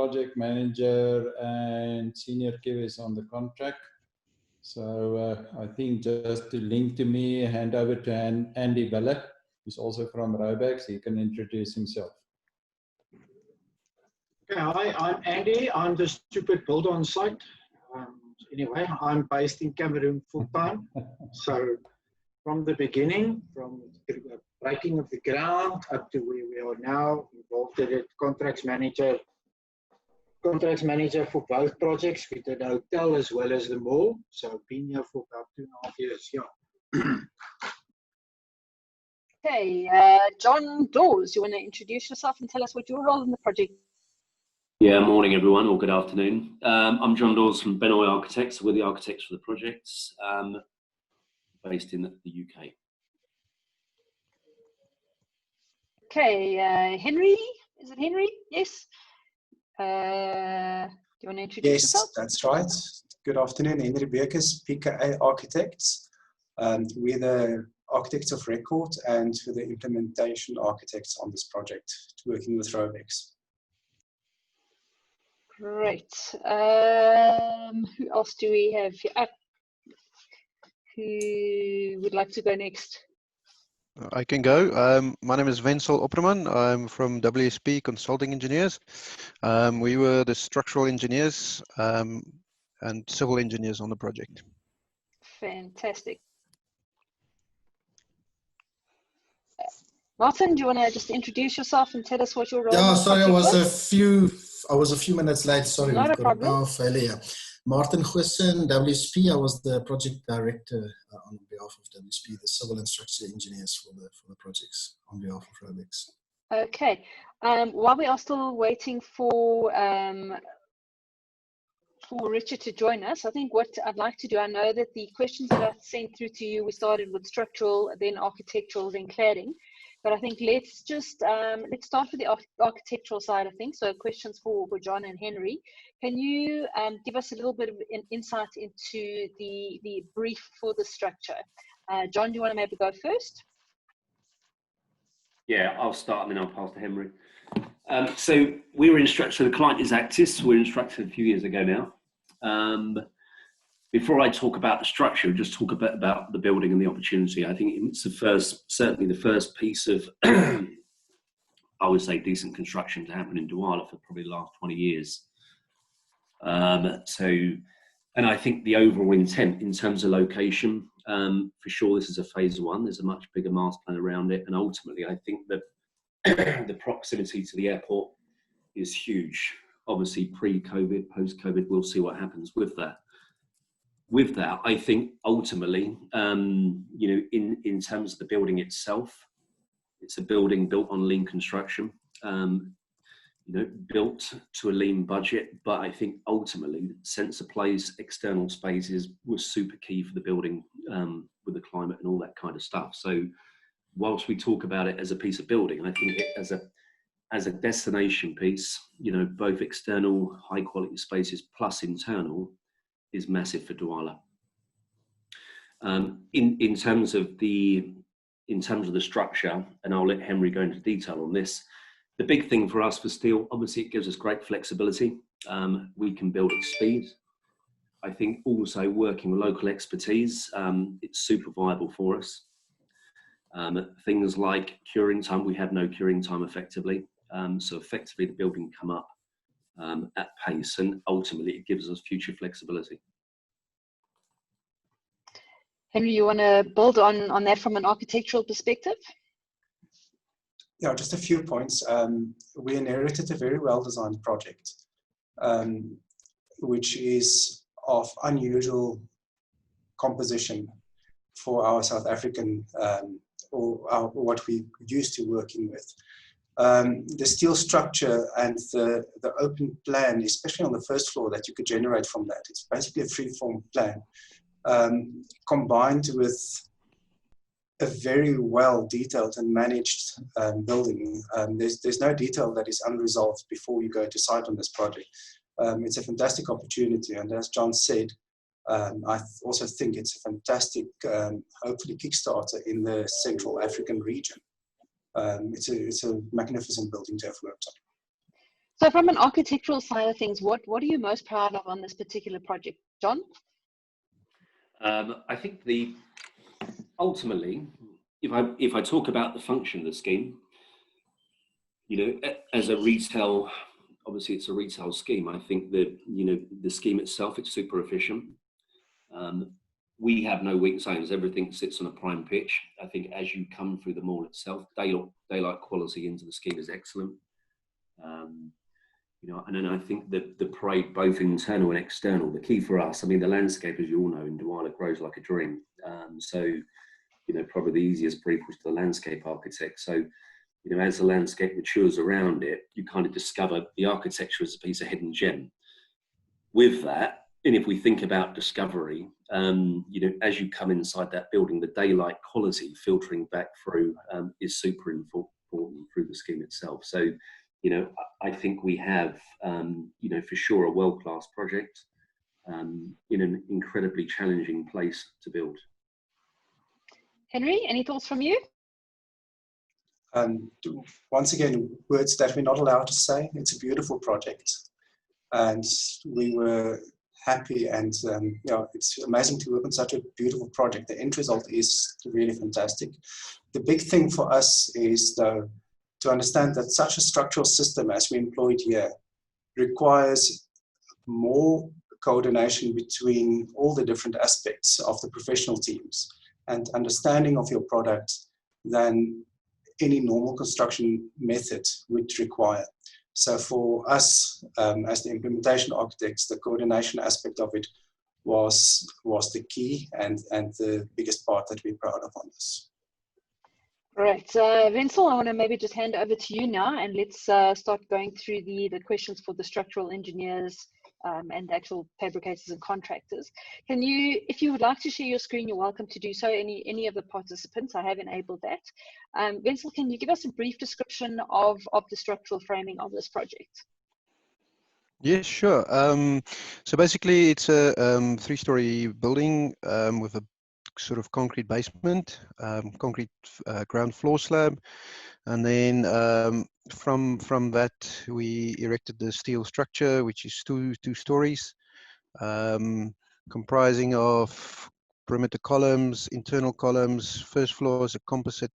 project manager, and senior QS is on the contract. So I think just to link to me, hand over to Andy Biller, who's also from Robex. He can introduce himself. Okay, hi, I'm Andy. I'm the stupid builder on site. Anyway, I'm based in Cameroon full-time. So from the beginning, from the breaking of the ground up to where we are now, involved in it, contracts manager for both projects. We did the hotel as well as the mall. So I've been here for about 2.5 years, yeah. Okay, John Dawes, you want to introduce yourself and tell us what your role in the project? Yeah, morning everyone, or good afternoon. I'm John Dawes from Benoy Architects. We're the architects for the projects, based in the UK. Okay, Henry, is it Henry? Yes. Do you want to introduce yourself? Yes, that's right. Good afternoon, Henry Bekes, PKA Architects. We're the architects of record and we're the implementation architects on this project, working with Robex. Great. Who else do we have here? Who would like to go next? I can go. My name is Wenzel Opperman. I'm from WSP Consulting Engineers. We were the structural engineers and civil engineers on the project. Fantastic. Martin, do you want to just introduce yourself and tell us what your role Yeah, is? sorry, I was a few minutes late. Sorry, Not a problem. Failure. Martin Goosen, WSP. I was the project director on behalf of WSP, the civil and structural engineers for the projects on behalf of Robex. Okay. While we are still waiting for Richard to join us, I think what I'd like to do, I know that the questions that I sent through to you, we started with structural, then architectural, then cladding. But I think let's just let's start with the architectural side of things. So questions for John and Henry. Can you give us a little bit of an insight into the brief for the structure? John, do you want to maybe go first? Yeah, I'll start and then I'll pass to Henry. So we were instructed, so the client is Actis. We were instructed a few years ago now. Before I talk about the structure, just talk a bit about the building and the opportunity. I think it's certainly the first piece of, I would say, decent construction to happen in Douala for probably the last 20 years. And I think the overall intent in terms of location, for sure, this is a phase one. There's a much bigger master plan around it. And ultimately, I think that the proximity to the airport is huge. Obviously, pre-COVID, post-COVID, we'll see what happens with that. With that, I think ultimately, in terms of the building itself, it's a building built on lean construction, built to a lean budget. But I think ultimately, sense of place, external spaces was super key for the building with the climate and all that kind of stuff. So, whilst we talk about it as a piece of building, I think it as a destination piece, both external high quality spaces plus internal, is massive for Douala. In terms of the structure, and I'll let Henry go into detail on this. The big thing for us for steel, obviously, it gives us great flexibility. We can build at speed. I think also working with local expertise, it's super viable for us. Things like curing time, we have no curing time effectively. So effectively, the building come up at pace, and ultimately it gives us future flexibility. Henry, you want to build on that from an architectural perspective? Yeah, just a few points. We inherited a very well-designed project, which is of unusual composition for our South African, or what we used to working with. The steel structure and the open plan, especially on the first floor that you could generate from that, it's basically a free-form plan, combined with a very well detailed and managed building. There's no detail that is unresolved before you go to site on this project. It's a fantastic opportunity, and as John said, I also think it's a fantastic, hopefully Kickstarter in the Central African region. It's a magnificent building to have worked on. So from an architectural side of things, what are you most proud of on this particular project, John? I think ultimately, if I talk about the function of the scheme, as a retail, obviously it's a retail scheme. I think that the scheme itself, it's super efficient. We have no weak zones. Everything sits on a prime pitch. I think as you come through the mall itself, daylight quality into the scheme is excellent. And then I think that the parade, both internal and external, the key for us, I mean, the landscape, as you all know, in Douala grows like a dream. So, probably the easiest brief was to the landscape architect. So, as the landscape matures around it, you kind of discover the architecture as a piece of hidden gem. With that, and if we think about discovery, as you come inside that building, the daylight quality filtering back through is super important through the scheme itself. So, I think we have, for sure, a world-class project in an incredibly challenging place to build. Henry, any thoughts from you? Once again, words that we're not allowed to say. It's a beautiful project, and we were happy, and it's amazing to work on such a beautiful project. The end result is really fantastic. The big thing for us is, though, to understand that such a structural system as we employed here requires more coordination between all the different aspects of the professional teams and understanding of your product than any normal construction method would require. So for us, as the implementation architects, the coordination aspect of it was the key and the biggest part that we're proud of on this. Right, Vincel, I want to maybe just hand over to you now, and let's start going through the questions for the structural engineers and the actual fabricators and contractors. Can you, if you would like to share your screen, you're welcome to do so. Any of the participants, I have enabled that. Vincel, can you give us a brief description of the structural framing of this project? Yes, sure. So basically, it's a 3-story building with a sort of concrete basement, concrete ground floor slab, and then from that we erected the steel structure, which is two stories, comprising of perimeter columns, internal columns. First floor is a composite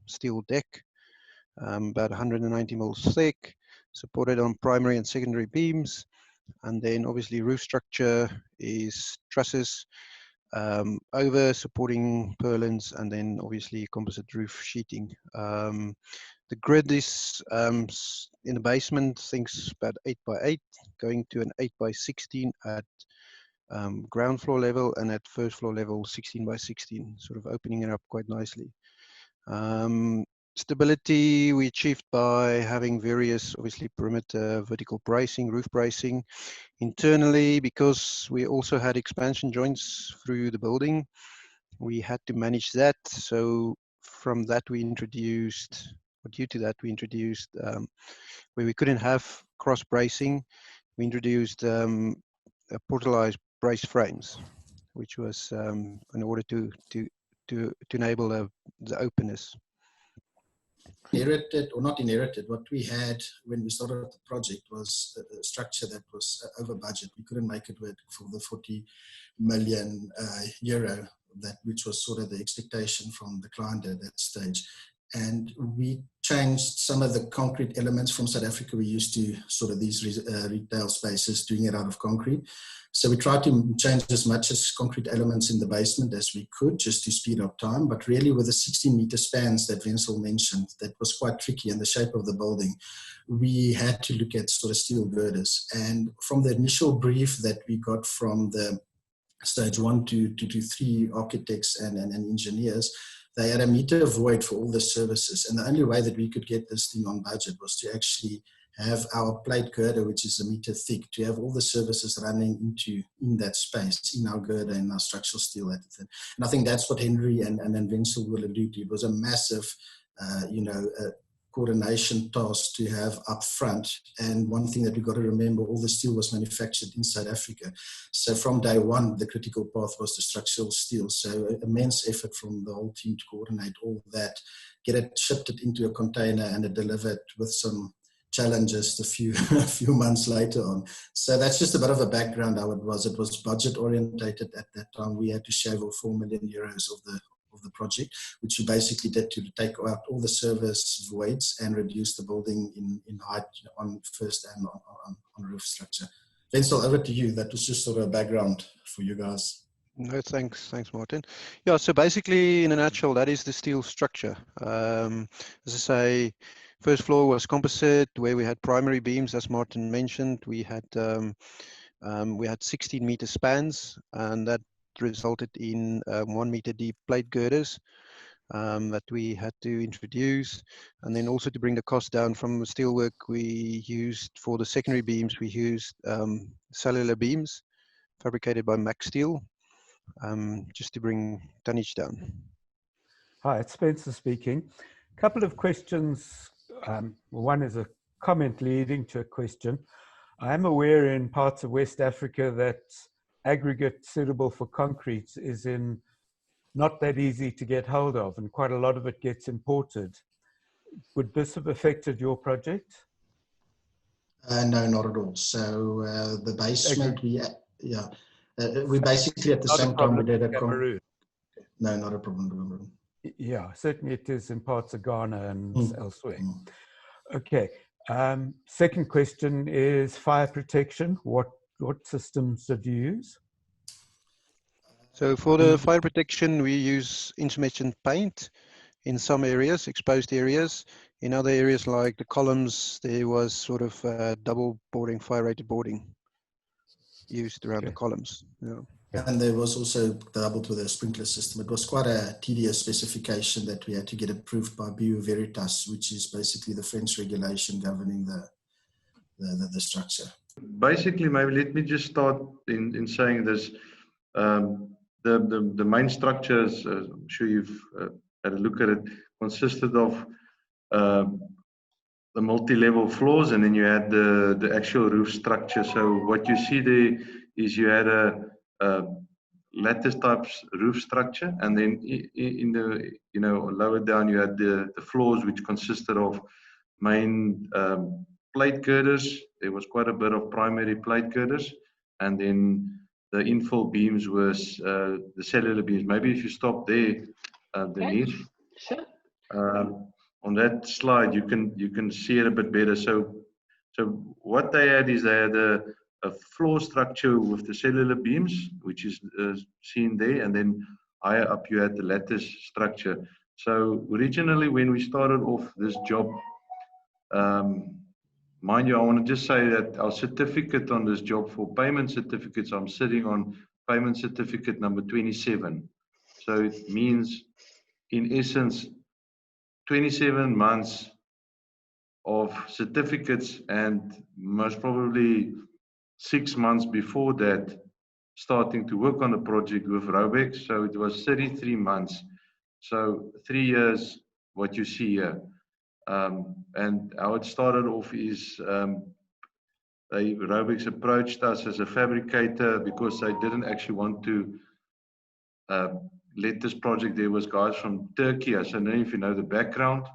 steel deck, about 190 mils thick, supported on primary and secondary beams, and then obviously roof structure is trusses over supporting purlins, and then obviously composite roof sheeting. The grid is in the basement, things about 8 by 8, going to an 8 by 16 at ground floor level, and at first floor level 16 by 16, sort of opening it up quite nicely. Stability we achieved by having various, obviously, perimeter vertical bracing, roof bracing. Internally, because we also had expansion joints through the building, we had to manage that. So from that we introduced, or due to that we introduced, where we couldn't have cross bracing, we introduced portalized brace frames, which was in order to enable the openness. Inherited, or not inherited, what we had when we started the project was a structure that was over budget. We couldn't make it work for the 40 million euro, which was sort of the expectation from the client at that stage. And we changed some of the concrete elements from South Africa. We used to sort of these retail spaces doing it out of concrete. So we tried to change as much as concrete elements in the basement as we could, just to speed up time. But really with the 16-meter spans that Vincel mentioned, that was quite tricky, and the shape of the building, we had to look at sort of steel girders. And from the initial brief that we got from the stage 1 to 3 architects and engineers, they had a meter void for all the services. And the only way that we could get this thing on budget was to actually have our plate girder, which is a meter thick, to have all the services running in that space, in our girder and our structural steel. And I think that's what Henry and Vincel will allude to. It was a massive, coordination task to have up front. And one thing that we've got to remember, all the steel was manufactured in South Africa. So from day one, the critical path was the structural steel. So immense effort from the whole team to coordinate all that, get it, shipped it into a container, and it delivered with some challenges a few a few months later on. So that's just a bit of a background how it was. It was budget orientated at that time. We had to shave off 4 million euros of the project, which we basically did to take out all the service voids and reduce the building in height on first and on roof structure. Wenzel, over to you. That was just sort of a background for you guys. No, thanks, Martin. Yeah, so basically, in a nutshell, that is the steel structure. As I say, first floor was composite, where we had primary beams, as Martin mentioned. We had 16-meter spans, and that resulted in 1 meter deep plate girders that we had to introduce, and then also to bring the cost down from the steelwork we used for the secondary beams. We used cellular beams fabricated by Max Steel, just to bring tonnage down. Hi, it's Spencer speaking. A couple of questions. One is a comment leading to a question. I am aware in parts of West Africa that aggregate suitable for concrete is not that easy to get hold of, and quite a lot of it gets imported. Would this have affected your project? No, not at all. So the basement, we basically at the same time we did a Cameroon. No, not a problem. Yeah, certainly it is in parts of Ghana and elsewhere. Okay. Second question is fire protection. What systems did you use? So for the fire protection, we use intermittent paint in some areas, exposed areas. In other areas like the columns, there was sort of double boarding, fire-rated boarding used around the columns. Yeah. And there was also doubled with a sprinkler system. It was quite a tedious specification that we had to get approved by BU Veritas, which is basically the French regulation governing the structure. Basically, maybe let me just start in saying this. The main structures, I'm sure you've had a look at it, consisted of the multi-level floors, and then you had the actual roof structure. So what you see there is you had a lattice type roof structure, and then in the lower down you had the floors, which consisted of main plate girders. There was quite a bit of primary plate girders, and then the infill beams was the cellular beams. Maybe if you stop there, Denise. Sure. On that slide, you can see it a bit better. So what they had is they had a floor structure with the cellular beams, which is seen there, and then higher up you had the lattice structure. So originally, when we started off this job, mind you, I want to just say that our certificate on this job for payment certificates, I'm sitting on payment certificate number 27. So it means, in essence, 27 months of certificates, and most probably 6 months before that, starting to work on the project with Robex. So it was 33 months. So 3 years, what you see here. And how it started off is Robex approached us as a fabricator because they didn't actually want to let this project. There was guys from Turkey. I don't know if you know the background,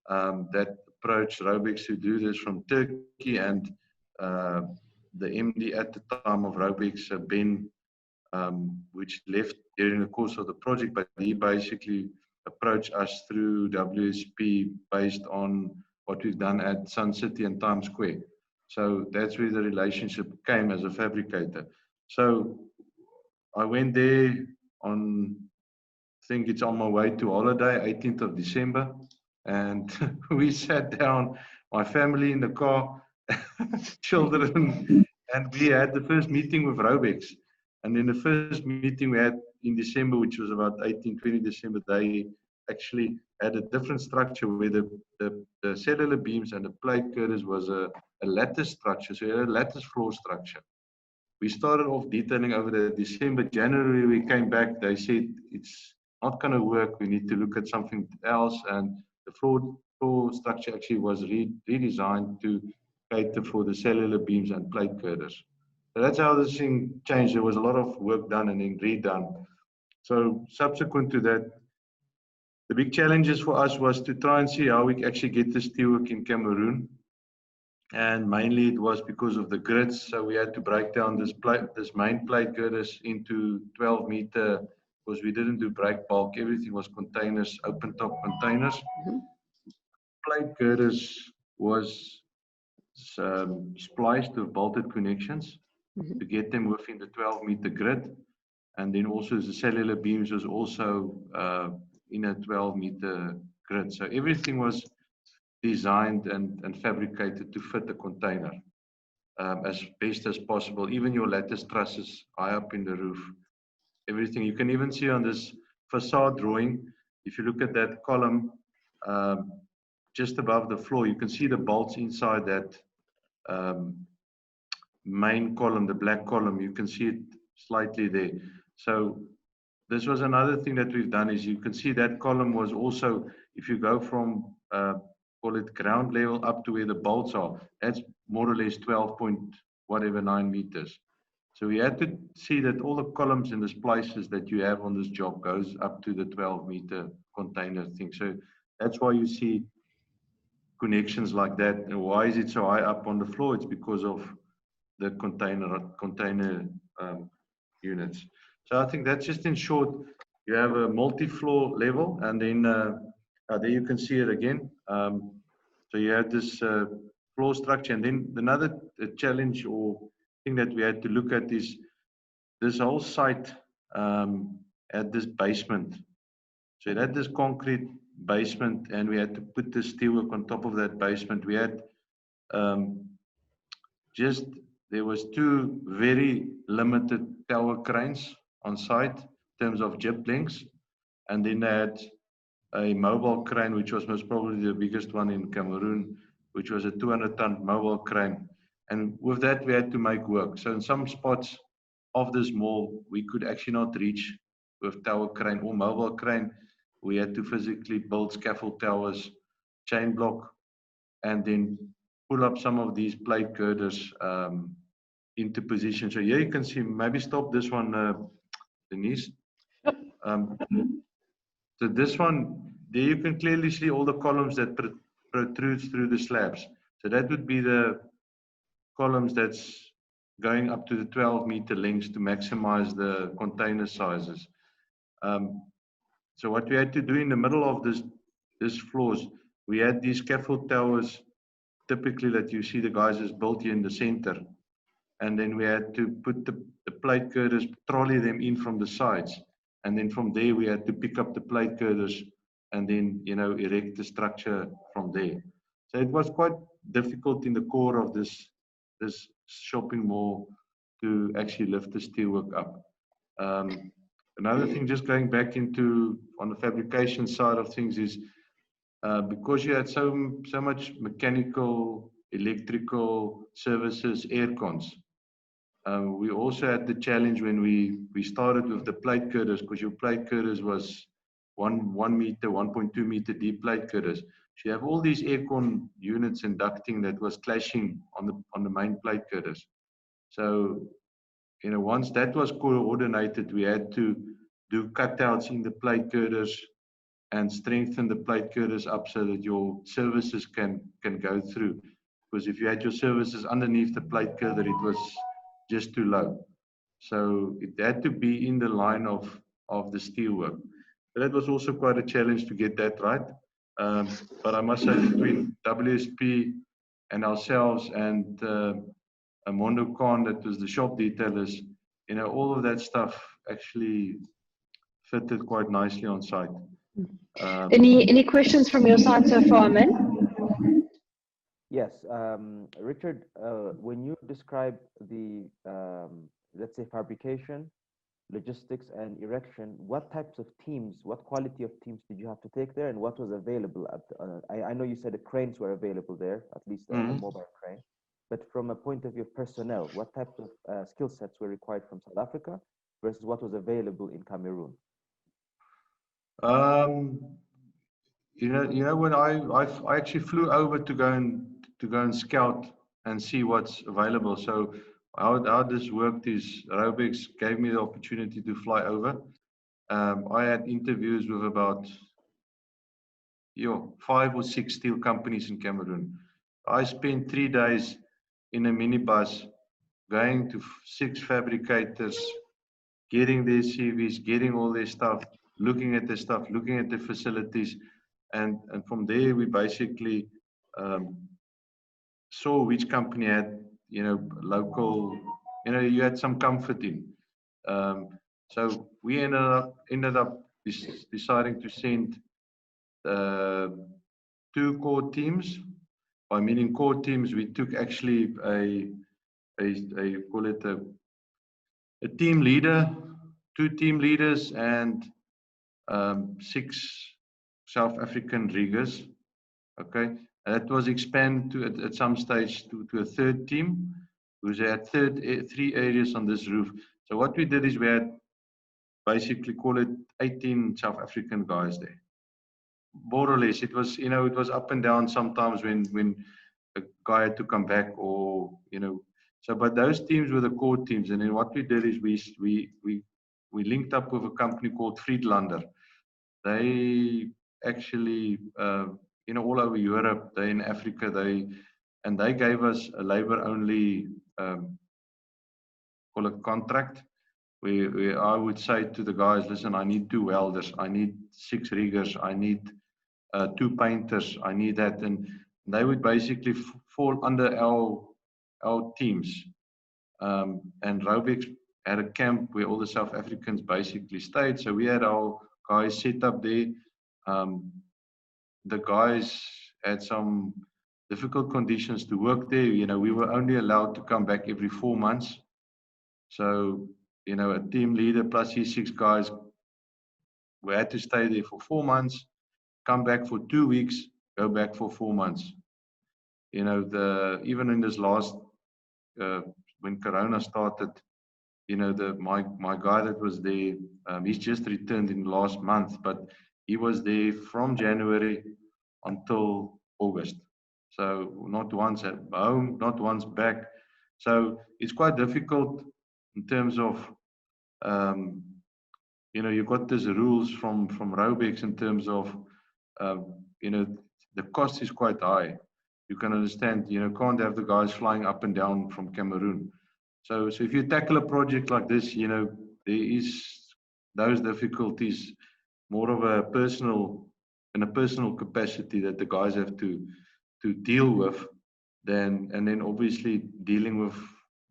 that approached Robex to do this from Turkey, and the MD at the time of Robex, Ben, which left during the course of the project, but he basically approached us through WSP based on what we've done at Sun City and Times Square. So that's where the relationship came as a fabricator. So I went there on, I think it's on my way to holiday, 18th of December. And we sat down, my family in the car, children, and we had the first meeting with Robex. And then the first meeting we had in December, which was about 18-20 December, they actually had a different structure where the cellular beams and the plate girders was a lattice structure, so a lattice floor structure. We started off detailing over the December. January, we came back, they said it's not going to work, we need to look at something else, and the floor structure actually was redesigned to cater for the cellular beams and plate girders. So that's how this thing changed. There was a lot of work done and then redone. So subsequent to that, the big challenges for us was to try and see how we actually get the steelwork in Cameroon. and mainly it was because of the grids. So we had to break down this main plate girders into 12-meter, because we didn't do break bulk. Everything was containers, open top containers. Plate girders was spliced with bolted connections to get them within the 12-meter grid. And then also the cellular beams was also in a 12-meter grid. So everything was designed and fabricated to fit the container as best as possible. Even your lattice trusses high up in the roof. Everything. You can even see on this facade drawing, if you look at that column just above the floor, you can see the bolts inside that main column, the black column. You can see it slightly there. So this was another thing that we've done, is you can see that column was also, if you go from call it ground level up to where the bolts are, that's more or less 12.9 meters. So we had to see that all the columns and the splices that you have on this job goes up to the 12-meter container thing. So that's why you see connections like that. And why is it so high up on the floor? It's because of the container units. So I think that's just in short. You have a multi-floor level, and then there you can see it again. So you have this floor structure, and then another challenge or thing that we had to look at is this whole site had this basement. So it had this concrete basement, and we had to put the steelwork on top of that basement. We had there was 2 very limited tower cranes on site in terms of jib lengths, and then they had a mobile crane, which was most probably the biggest one in Cameroon, which was a 200-ton mobile crane. And with that, we had to make work. So in some spots of this mall, we could actually not reach with tower crane or mobile crane. We had to physically build scaffold towers, chain block, and then pull up some of these plate girders into position. So here you can see, maybe stop this one, Denise. So this one, there you can clearly see all the columns that protrudes through the slabs. So that would be the columns that's going up to the 12-meter lengths to maximize the container sizes. So what we had to do in the middle of this floors, we had these scaffold towers, typically that you see the guys is built here in the center. And then we had to put the plate girders, trolley them in from the sides. And then from there, we had to pick up the plate girders and then, erect the structure from there. So it was quite difficult in the core of this shopping mall to actually lift the steelwork up. Another thing, just going back into on the fabrication side of things, is because you had so much mechanical, electrical services, air cons. We also had the challenge when we started with the plate girders, because your plate girders was 1 meter, 1.2 meter deep plate girders. So you have all these aircon units and ducting that was clashing on the main plate girders. So, once that was coordinated, we had to do cutouts in the plate girders and strengthen the plate girders up so that your services can go through. Because if you had your services underneath the plate girder, it was just too low. So it had to be in the line of the steelwork. But that was also quite a challenge to get that right. But I must say, between WSP and ourselves and Mondo Khan, that was the shop detailers, all of that stuff actually fitted quite nicely on site. Any questions from your side so far, Amin? Yes, Richard, when you describe the, let's say, fabrication, logistics, and erection, what types of teams, what quality of teams did you have to take there, and what was available? I know you said the cranes were available there, at least a mobile crane, but from a point of view of personnel, what types of skill sets were required from South Africa versus what was available in Cameroon? When I actually flew over to go and scout and see what's available. So how this worked is Raubex gave me the opportunity to fly over. I had interviews with about 5 or 6 steel companies in Cameroon. I spent 3 days in a minibus going to 6 fabricators, getting their CVs, getting all their stuff, looking at the stuff, looking at the facilities. And from there, we basically saw which company had, local, you had some comfort in. So we ended up deciding to send 2 core teams. By meaning core teams, we took actually call it a team leader, 2 team leaders, and 6 South African riggers. Okay, and that was expanded at some stage to a 3rd team, who's had 3 areas on this roof. So what we did is we had basically call it 18 South African guys there. More or less, it was it was up and down sometimes when a guy had to come back, or so. But those teams were the core teams, and then what we did is we linked up with a company called Friedlander. They actually all over Europe, they in Africa, they gave us a labor only call it contract. Where I would say to the guys, listen, I need 2 welders, I need 6 riggers, I need 2 painters, I need that, and they would basically fall under our teams. And Raubex had a camp where all the South Africans basically stayed, so we had our guys set up there. The guys had some difficult conditions to work there. We were only allowed to come back every 4 months. So, a team leader plus his 6 guys, we had to stay there for 4 months, come back for 2 weeks, go back for 4 months. Even in this last, when Corona started, my guy that was there, he's just returned in last month, but he was there from January until August. So not once at home, not once back. So it's quite difficult in terms of, you've got these rules from Raubex in terms of, the cost is quite high. You can understand, can't have the guys flying up and down from Cameroon. So if you tackle a project like this, there is those difficulties, more of a personal capacity that the guys have to deal with, and then obviously dealing with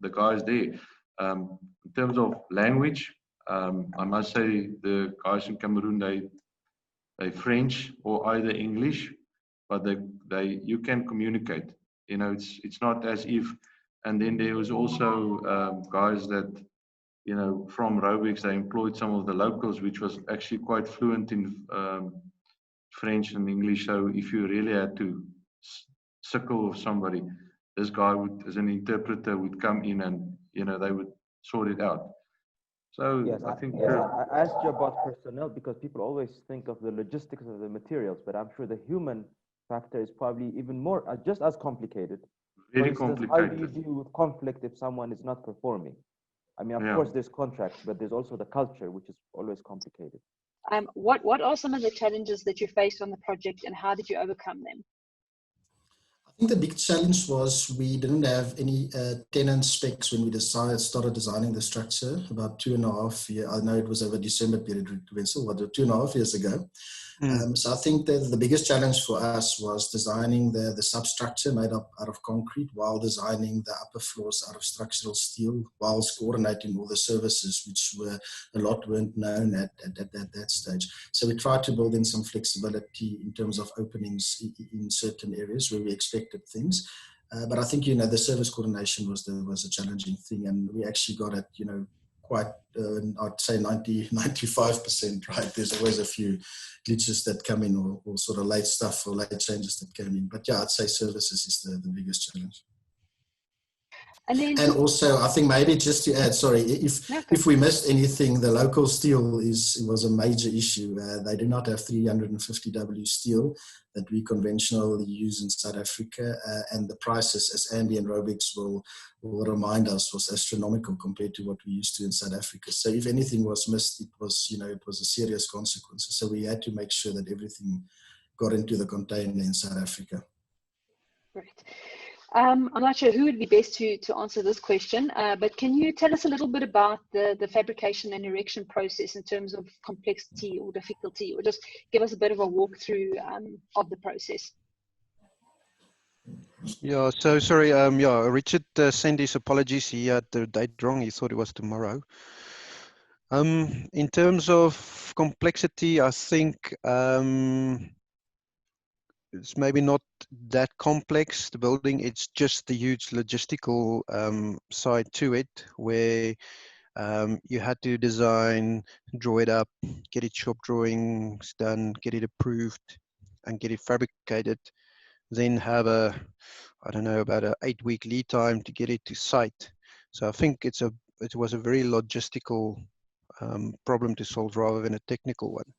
the guys there. In terms of language, I must say the guys in Cameroon, they French or either English, but you can communicate. It's not as if. And then there was also guys that from Raubex, they employed some of the locals, which was actually quite fluent in French and English. So if you really had to sickle with somebody, this guy would, as an interpreter, would come in and they would sort it out. So yes, I think I asked you about personnel because people always think of the logistics of the materials, but I'm sure the human factor is probably even more, just as complicated. Very complicated. How do you deal with conflict if someone is not performing? I mean, of course, there's contracts, but there's also the culture, which is always complicated. What are some of the challenges that you faced on the project, and how did you overcome them? I think the big challenge was we didn't have any tenant specs when we started designing the structure about 2.5 years. I know it was over December period, Wenzel, 2.5 years ago. So I think that the biggest challenge for us was designing the substructure made up out of concrete while designing the upper floors out of structural steel, whilst coordinating all the services, which a lot weren't known at that stage. So we tried to build in some flexibility in terms of openings in certain areas where we expected things. But I think, the service coordination was a challenging thing, and we actually got it, quite, I'd say 95% right. There's always a few glitches that come in, or sort of late stuff or late changes that came in. But yeah, I'd say services is the biggest challenge. And also, I think maybe just to add, sorry, if we missed anything, the local steel was a major issue. They do not have 350W steel that we conventionally use in South Africa, and the prices, as Andy and Raubex will remind us, was astronomical compared to what we used to in South Africa. So if anything was missed, it was a serious consequence. So we had to make sure that everything got into the container in South Africa. Great. I'm not sure who would be best to answer this question, but can you tell us a little bit about the fabrication and erection process in terms of complexity or difficulty, or just give us a bit of a walkthrough of the process? Yeah, so sorry, yeah, Richard sent his apologies. He had the date wrong. He thought it was tomorrow. In terms of complexity, I think it's maybe not that complex, the building. It's just the huge logistical side to it, where you had to design, draw it up, get it shop drawings done, get it approved, and get it fabricated. Then have I don't know, about an 8-week lead time to get it to site. So I think it was a very logistical problem to solve rather than a technical one.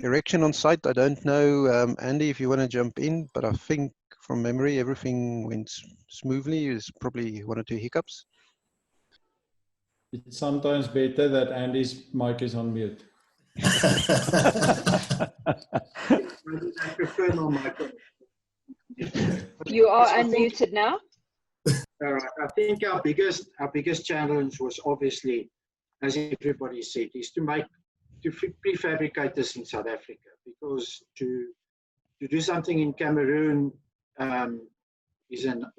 Erection on site, I don't know, Andy, if you want to jump in, but I think from memory everything went smoothly. There's probably 1 or 2 hiccups. It's sometimes better that Andy's mic is on mute. I prefer no microphone. You are unmuted now. All right. I think our biggest challenge was obviously, as everybody said, is to prefabricate this in South Africa, because to do something in Cameroon is a nightmare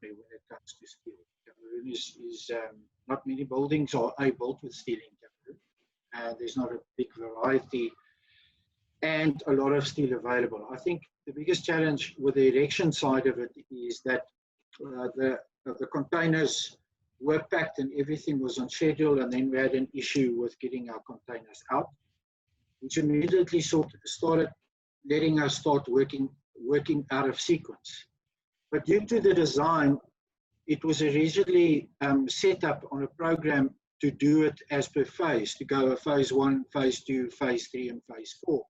when it comes to steel. Cameroon is not many buildings are built with steel in Cameroon. There's not a big variety and a lot of steel available. I think the biggest challenge with the erection side of it is that the containers were packed and everything was on schedule, and then we had an issue with getting our containers out, which immediately started letting us start working out of sequence. But due to the design, it was originally set up on a program to do it as per phase, to go phase 1, phase 2, phase 3, and phase 4.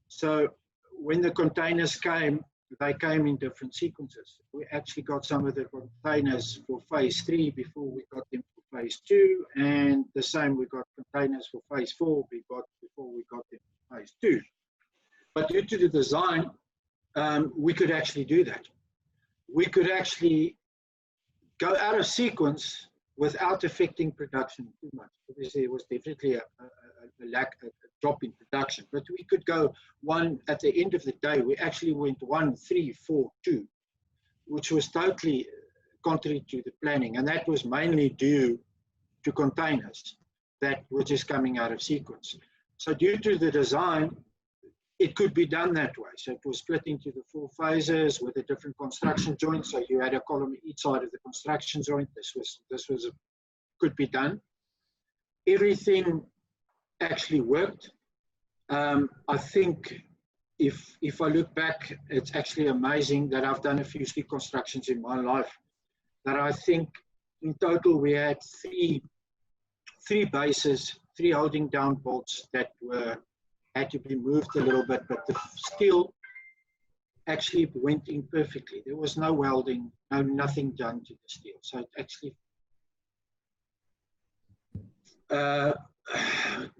So when the containers came, they came in different sequences. We actually got some of the containers for phase 3 before we got them for phase 2, and the same, we got containers for phase 4 before we got them for phase 2. But due to the design, we could actually do that. We could actually go out of sequence without affecting production too much. Obviously, it was definitely a drop in production, but we could go one at the end of the day. We actually went 1, 3, 4, 2, which was totally contrary to the planning, and that was mainly due to containers that were just coming out of sequence. So due to the design, it could be done that way. So it was split into the 4 phases with the different construction joints. So you had a column each side of the construction joint. This could be done. Everything actually worked. I think if I look back, it's actually amazing that I've done a few steel constructions in my life, that I think in total we had three bases, 3 holding down bolts that had to be moved a little bit, but the steel actually went in perfectly. There was no welding, nothing done to the steel. So it actually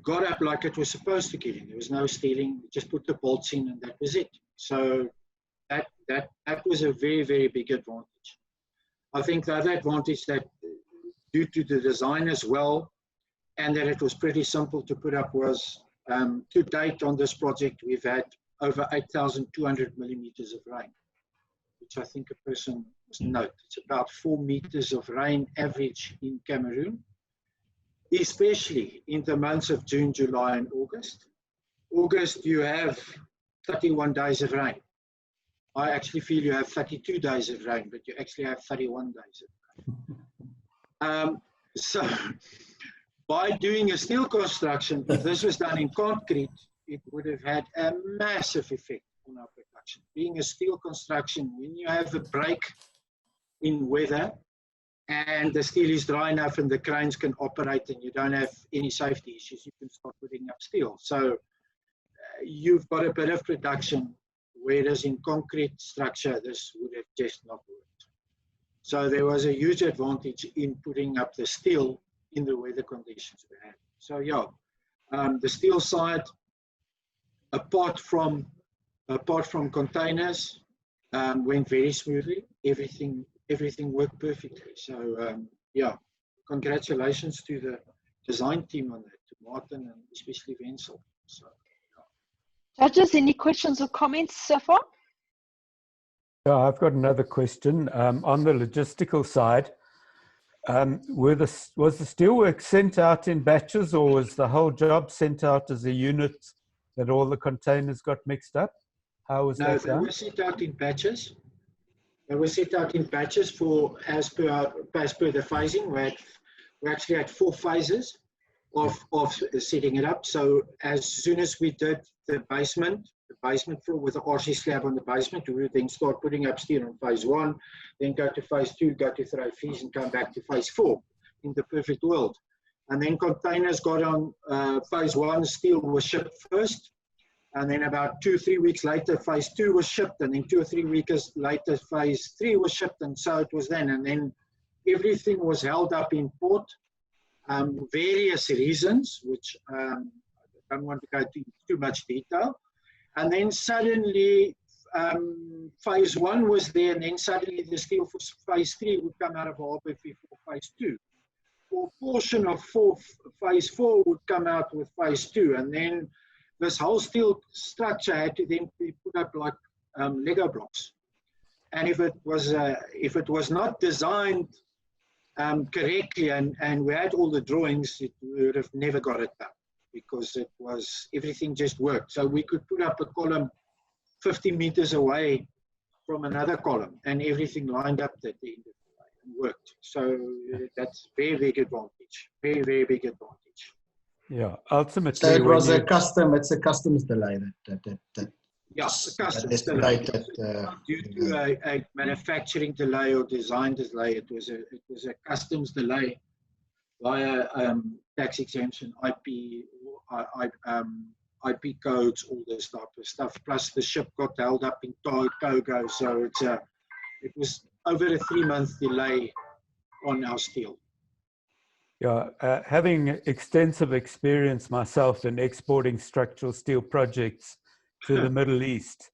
got up like it was supposed to get in. There was no stealing. We just put the bolts in and that was it. So that was a very, very big advantage. I think the other advantage, that due to the design as well, and that it was pretty simple to put up, was to date on this project, we've had over 8,200 millimeters of rain, which I think a person must note. It's about 4 meters of rain average in Cameroon, especially in the months of June, July, and August. August, you have 31 days of rain. I actually feel you have 32 days of rain, but you actually have 31 days of rain. So by doing a steel construction, if this was done in concrete, it would have had a massive effect on our production. Being a steel construction, when you have a break in weather and the steel is dry enough and the cranes can operate and you don't have any safety issues, you can start putting up steel. So you've got a bit of production, whereas in concrete structure, this would have just not worked. So there was a huge advantage in putting up the steel in the weather conditions we had. So yeah, the steel side, apart from containers, went very smoothly. Everything worked perfectly. So yeah, congratulations to the design team on that, to Martin and especially Wenzel. So, Judges, any questions or comments so far? Yeah, I've got another question. On the logistical side, was the steelwork sent out in batches, or was the whole job sent out as a unit that all the containers got mixed up? How was that done? They were sent out in batches. They were set out in batches as per the phasing. We actually had 4 phases of setting it up. So as soon as we did the basement floor with the RC slab on the basement, we would then start putting up steel on phase 1, then go to phase 2, go to throw fees, and come back to phase 4 in the perfect world. And then containers got on phase 1, steel was shipped first. And then about 2-3 weeks later, phase 2 was shipped. And then 2 or 3 weeks later, phase 3 was shipped. And so it was then. And then everything was held up in port. Various reasons, which I don't want to go into too much detail. And then suddenly phase 1 was there, and then suddenly the steel for phase 3 would come out of harbour before phase 2. Or a portion of phase 4 would come out with phase 2, and then this whole steel structure had to then be put up like Lego blocks. And if it was not designed correctly, and we had all the drawings, we would have never got it done, because everything just worked. So we could put up a column 50 meters away from another column, and everything lined up at the end of the day and worked. So that's very big advantage. Very, very big advantage. Yeah, ultimately. So it was it's a customs delay yeah, the customs delay. Due to a manufacturing delay or design delay, it was a customs delay via tax exemption, IP codes, all this type of stuff. Plus the ship got held up in Togo, so it was over a 3-month delay on our steel. Yeah, having extensive experience myself in exporting structural steel projects to the Middle East,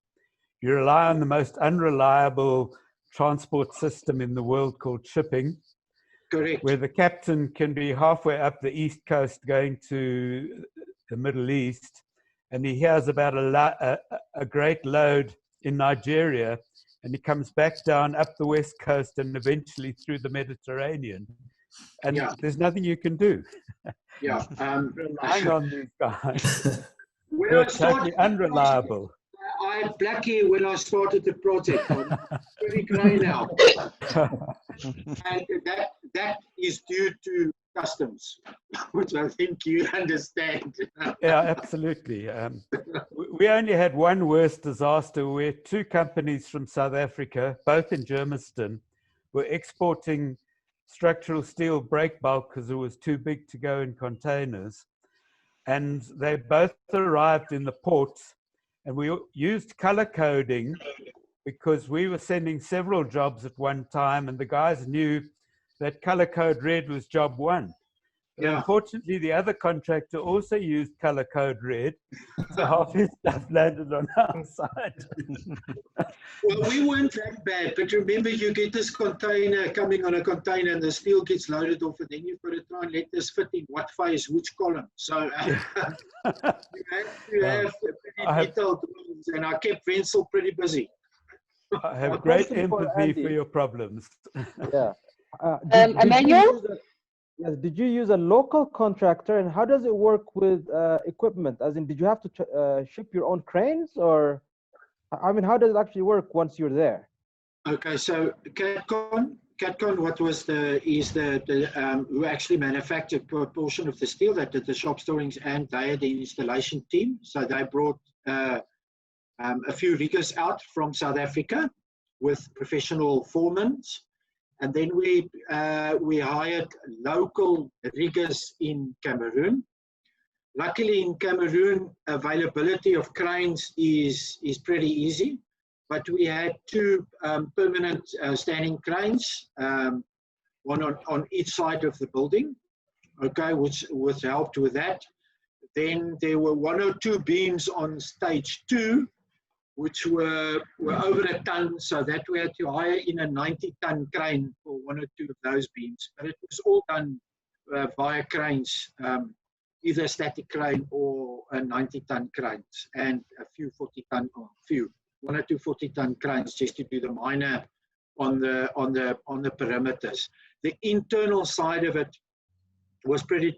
you rely on the most unreliable transport system in the world called shipping. Correct. Where the captain can be halfway up the East Coast going to the Middle East, and he hears about a great load in Nigeria, and he comes back down up the West Coast and eventually through the Mediterranean. And there's nothing you can do. Yeah. Relying on these guys. When They're totally unreliable. I had black hair when I started the project. I'm pretty grey now. And that is due to customs, which I think you understand. Yeah, absolutely. We only had one worse disaster where 2 companies from South Africa, both in Germiston, were exporting structural steel break bulk because it was too big to go in containers. And they both arrived in the port, and we used color coding because we were sending several jobs at one time, and the guys knew that color code red was job 1. But unfortunately, the other contractor also used color code red, so half his stuff landed on our side. Well, we weren't that bad, but remember, you get this container coming on a container, and the steel gets loaded off, and then you've got to try and let this fit in what phase, which column. So you have to have pretty detailed drawings, and I kept Wenzel pretty busy. I have great empathy for your problems. Yeah. Emmanuel? Yes. Did you use a local contractor, and how does it work with equipment? As in, did you have to ship your own cranes, or I mean, how does it actually work once you're there? Okay, so Catcon, who actually manufactured a portion of the steel, that did the shop storings, and they had the installation team. So they brought a few riggers out from South Africa with professional foremen. And then we hired local riggers in Cameroon. Luckily in Cameroon, availability of cranes is pretty easy, but we had 2 permanent standing cranes, one on each side of the building, okay, which helped with that. Then there were 1 or 2 beams on stage 2, which were over a ton, so that we had to hire in a 90-ton crane for one or two of those beams. But it was all done via cranes, either a static crane or a 90-ton cranes, and a few 40-ton, or one or two 40-ton cranes just to do the minor on the perimeters. The internal side of it was pretty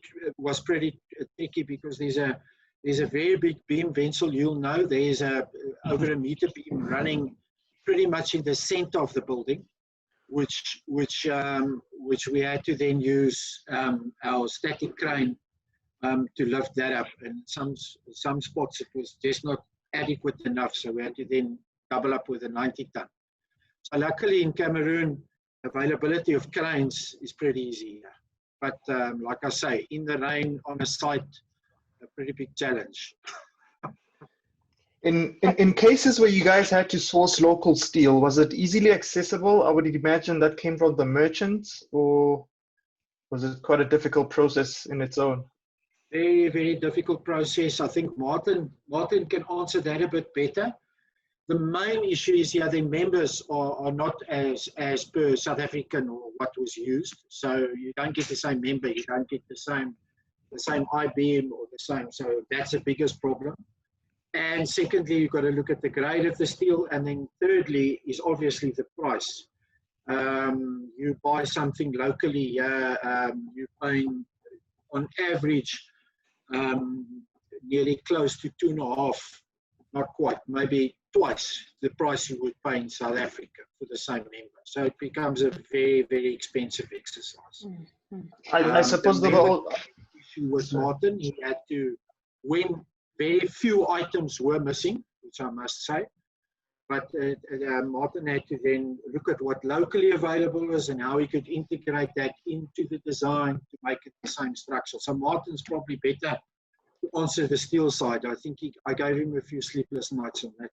tricky, because there's a very big beam, Wenzel, you'll know. There's over a meter beam running pretty much in the center of the building, which we had to then use our static crane to lift that up. And some spots it was just not adequate enough, so we had to then double up with a 90-ton. So luckily in Cameroon, availability of cranes is pretty easy here. But like I say, in the rain on a site, a pretty big challenge. In cases where you guys had to source local steel, was it easily accessible? I would imagine that came from the merchants, or was it quite a difficult process in its own? Very, very difficult process. I think Martin can answer that a bit better. The main issue is, yeah, the members are not as per South African or what was used. So you don't get the same member, you don't get the same I-beam or the same. So that's the biggest problem. And secondly, you've got to look at the grade of the steel. And then thirdly is obviously the price. You buy something locally, you're paying on average nearly close to 2.5, not quite, maybe twice the price you would pay in South Africa for the same member. So it becomes a very, very expensive exercise. I suppose the whole issue with Martin, he had to, when very few items were missing, which I must say, but Martin had to then look at what locally available is and how he could integrate that into the design to make it the same structure. So Martin's probably better to answer the steel side. I think I gave him a few sleepless nights on that.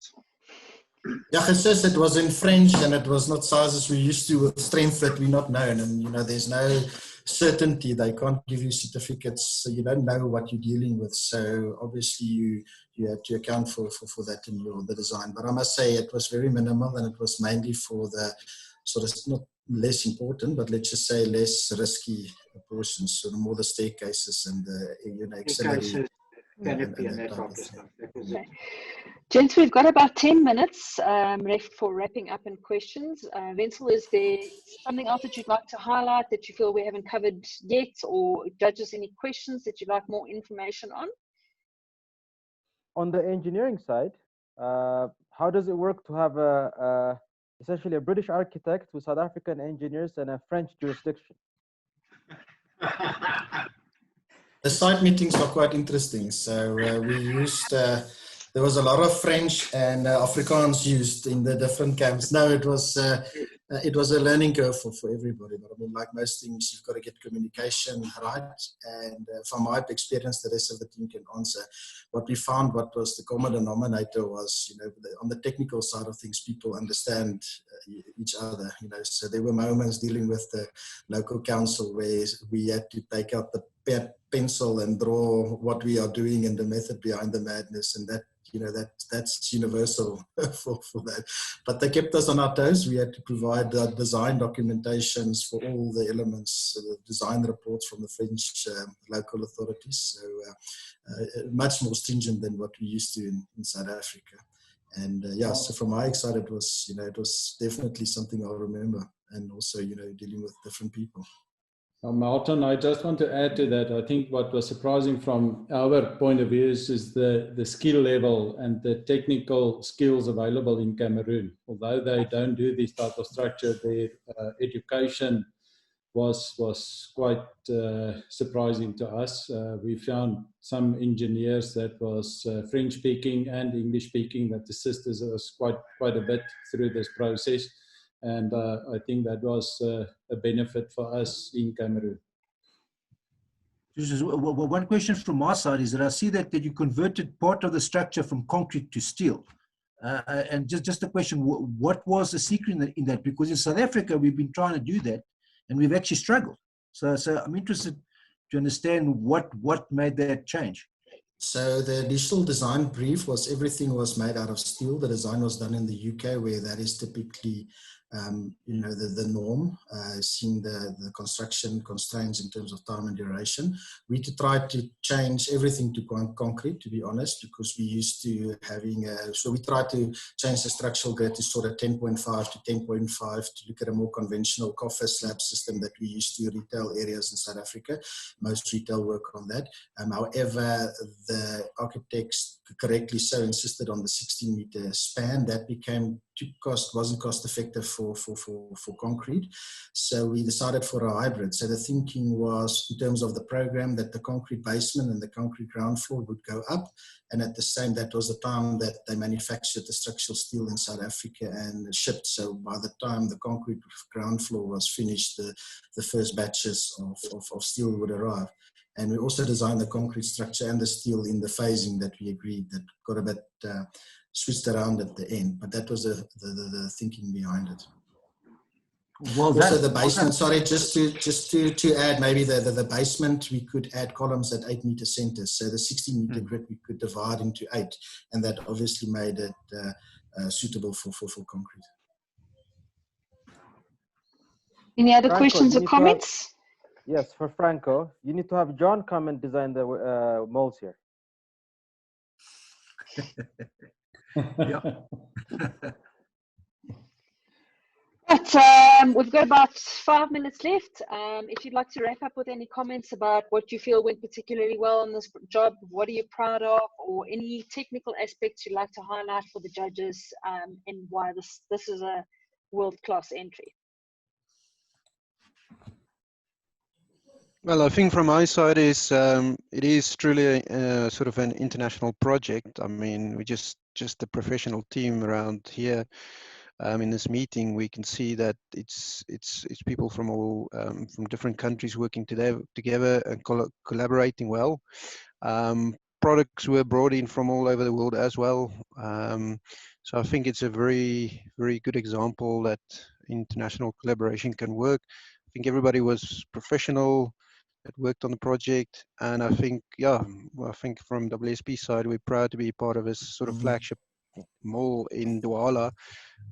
Yeah, Jesus, it was in French and it was not sizes we're used to with strength that we're not known. And, you know, there's no certainty. They can't give you certificates, so you don't know what you're dealing with. So obviously you had to account for that in the design. But I must say it was very minimal, and it was mainly for the sort of, not less important, but let's just say less risky portions. So the more the staircases and the, you know, auxiliary canopy and that type of stuff. That was it. Gents, we've got about 10 minutes left for wrapping up and questions. Wenzel, is there something else that you'd like to highlight that you feel we haven't covered yet, or judges, any questions that you'd like more information on? On the engineering side, how does it work to have essentially a British architect with South African engineers and a French jurisdiction? The site meetings are quite interesting. So we used, there was a lot of French and Afrikaans used in the different camps. No, it was a learning curve for everybody. But I mean, like most things, you've got to get communication right. And from my experience, the rest of the team can answer. What we found, what was the common denominator was, you know, on the technical side of things, people understand each other. You know, so there were moments dealing with the local council where we had to take out the pencil and draw what we are doing and the method behind the madness, and that, you know, that's universal for that. But they kept us on our toes. We had to provide design documentations for all the elements, the design reports from the French local authorities. So much more stringent than what we used to in South Africa. And yeah, so from my side, it was, you know, it was definitely something I'll remember, and also, you know, dealing with different people. Martin, I just want to add to that. I think what was surprising from our point of view is the skill level and the technical skills available in Cameroon. Although they don't do this type of structure, their education was quite surprising to us. We found some engineers that was French speaking and English speaking that assisted us quite a bit through this process. And I think that was a benefit for us in Cameroon. One question from my side is that I see that you converted part of the structure from concrete to steel. And just a question, what was the secret in that? Because in South Africa, we've been trying to do that, and we've actually struggled. So I'm interested to understand what made that change. So the initial design brief was everything was made out of steel. The design was done in the UK, where that is typically, you know, the norm, seeing the construction constraints in terms of time and duration. We tried to change everything to concrete, to be honest, because we used to having so we tried to change the structural grid to sort of 10.5 to 10.5 to look at a more conventional coffer slab system that we used to retail areas in South Africa. Most retail work on that. However, the architects correctly so insisted on the 16-meter span. That became wasn't cost effective for concrete. So we decided for a hybrid. So the thinking was, in terms of the program, that the concrete basement and the concrete ground floor would go up. And at the same, that was the time that they manufactured the structural steel in South Africa and shipped. So by the time the concrete ground floor was finished, the first batches of steel would arrive. And we also designed the concrete structure and the steel in the phasing that we agreed, that got a bit switched around at the end. But that was the thinking behind it. Well, also the basement, sorry, just to add, maybe the basement, we could add columns at 8-meter centers. So the 16-meter grid we could divide into 8, and that obviously made it suitable for concrete. Any other Franco, questions or comments? Yes, for Franco, you need to have John come and design the molds here. But we've got about 5 minutes left. If you'd like to wrap up with any comments about what you feel went particularly well on this job, what are you proud of, or any technical aspects you'd like to highlight for the judges, and why this is a world-class entry. Well, I think from my side is it is truly sort of an international project. I mean, we just a professional team around here. In this meeting, we can see that it's people from all from different countries working together and collaborating well. Products were brought in from all over the world as well. So I think it's a very good example that international collaboration can work. I think everybody was professional that worked on the project, and I think I think from WSP side, we're proud to be part of this sort of flagship mall in Douala,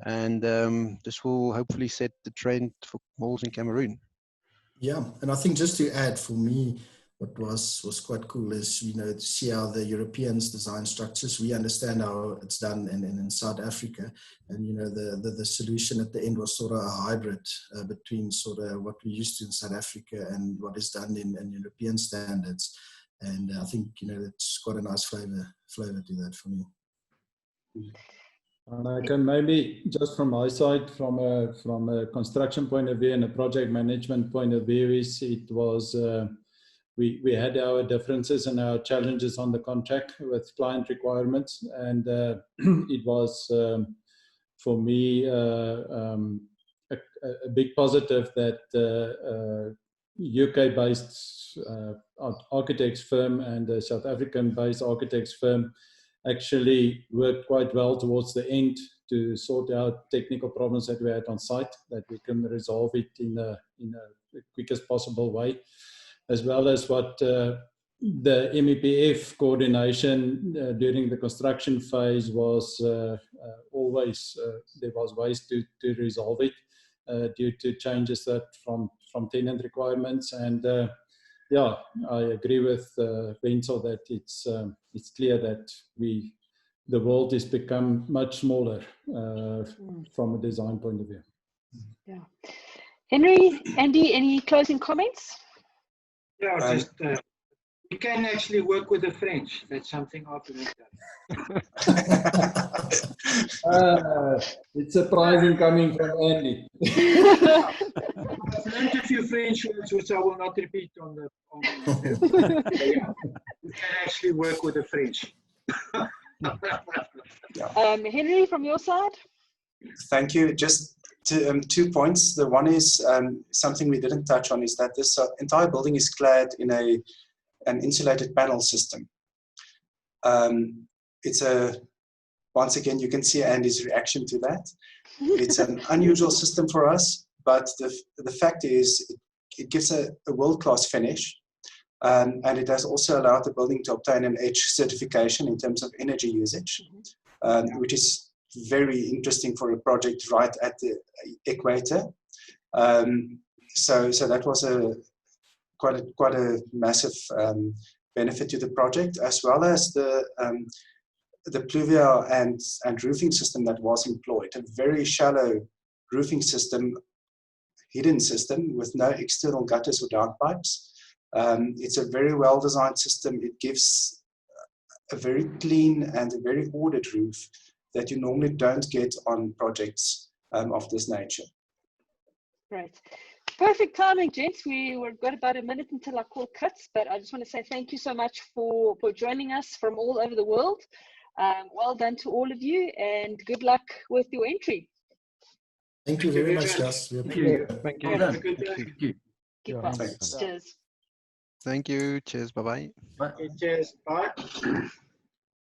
and this will hopefully set the trend for malls in Cameroon. Yeah, and I think just to add, for me, what was quite cool is, you know, to see how the Europeans design structures. We understand how it's done in South Africa, and you know the solution at the end was sort of a hybrid between sort of what we used to in South Africa and what is done in European standards. And I think, you know, it's got a nice flavor to that for me. And I can maybe, just from my side, from a construction point of view and a project management point of view, is it was we had our differences and our challenges on the contract with client requirements, and it was for me a big positive that UK-based architects firm and a South African-based architects firm actually worked quite well towards the end to sort out technical problems that we had on site, that we can resolve it in the quickest possible way, as well as what the MEPF coordination during the construction phase was always, there was ways to resolve it due to changes that from tenant requirements. And yeah, I agree with Wenzel that it's clear that the world has become much smaller from a design point of view. Yeah. Henry, Andy, any closing comments? Yeah, just you can actually work with the French. That's something I've learned. It's surprising coming from Andy. I've learned a few French words which I will not repeat on the. Yeah, you can actually work with the French. Henry, from your side? Thank you. Just 2 points. The one is something we didn't touch on, is that this entire building is clad in an insulated panel system. It's once again, you can see Andy's reaction to that. It's an unusual system for us, but the fact is it gives a world-class finish. And it has also allowed the building to obtain an EDGE certification in terms of energy usage, which is very interesting for a project right at the equator. So that was quite a massive benefit to the project, as well as the pluvial and roofing system that was employed. A very shallow roofing system, hidden system with no external gutters or downpipes. It's a very well-designed system. It gives a very clean and a very ordered roof that you normally don't get on projects of this nature. Right. Perfect timing, gents. We've got about a minute until our call cuts, but I just want to say thank you so much for joining us from all over the world. Well done to all of you, and good luck with your entry. Thank you very much, Gus. Thank you. Thank you. Well done. Thank you. Thank you. Goodbye. Thanks. Cheers. Thank you. Cheers. Bye-bye. Bye. Cheers. Bye.